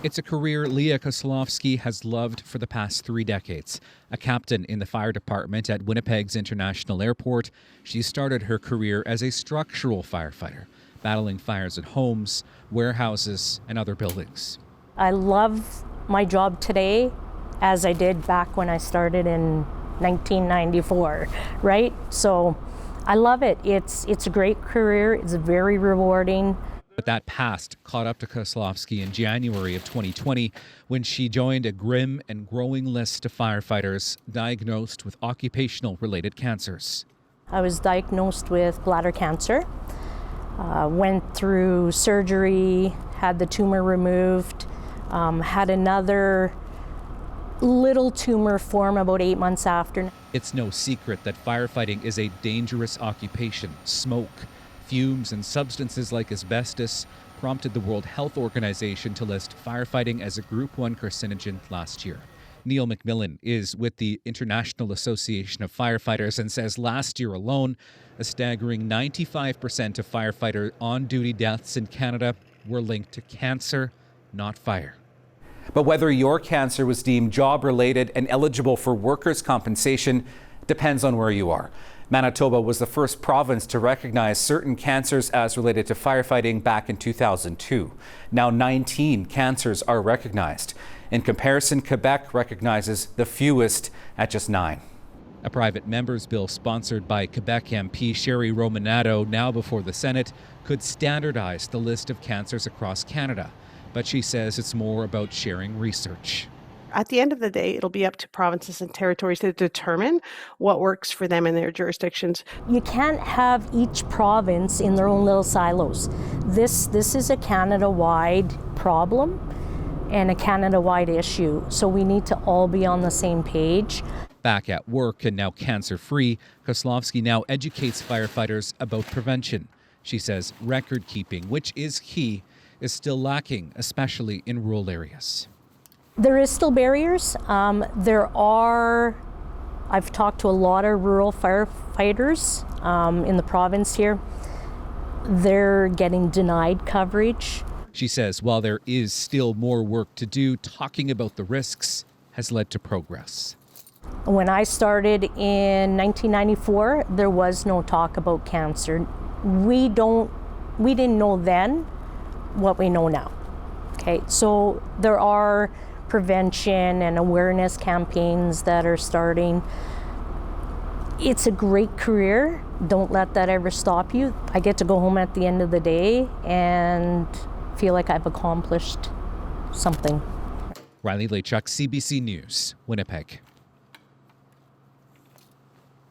It's a career Leah Kozlowski has loved for the past 3 decades. A captain in the fire department at Winnipeg's International Airport, she started her career as a structural firefighter, battling fires at homes, warehouses, and other buildings. I love my job today as I did back when I started in 1994, right? So I love it. It's a great career. It's very rewarding. But that past caught up to Kozlowski in January of 2020 when she joined a grim and growing list of firefighters diagnosed with occupational-related cancers. I was diagnosed with bladder cancer, went through surgery, had the tumor removed, had another little tumor form about 8 months after. It's no secret that firefighting is a dangerous occupation. Smoke, fumes, and substances like asbestos prompted the World Health Organization to list firefighting as a Group 1 carcinogen last year. Neil McMillan is with the International Association of Firefighters and says last year alone, a staggering 95% of firefighter on-duty deaths in Canada were linked to cancer, not fire. But whether your cancer was deemed job-related and eligible for workers' compensation depends on where you are. Manitoba was the first province to recognize certain cancers as related to firefighting back in 2002. Now 19 cancers are recognized. In comparison, Quebec recognizes the fewest at just 9. A private member's bill sponsored by Quebec MP Sherry Romanato, now before the Senate, could standardize the list of cancers across Canada. But she says it's more about sharing research. At the end of the day, it'll be up to provinces and territories to determine what works for them in their jurisdictions. You can't have each province in their own little silos. This is a Canada-wide problem and a Canada-wide issue, so we need to all be on the same page. Back at work and now cancer-free, Kozlowski now educates firefighters about prevention. She says record keeping, which is key, is still lacking, especially in rural areas. There is still barriers. I've talked to a lot of rural firefighters in the province here. They're getting denied coverage. She says while there is still more work to do, talking about the risks has led to progress. When I started in 1994, there was no talk about cancer. We didn't know then what we know now. Okay, so there are prevention and awareness campaigns that are starting. It's a great career. Don't let that ever stop you. I get to go home at the end of the day and feel like I've accomplished something. Riley Laychuk, CBC News, Winnipeg.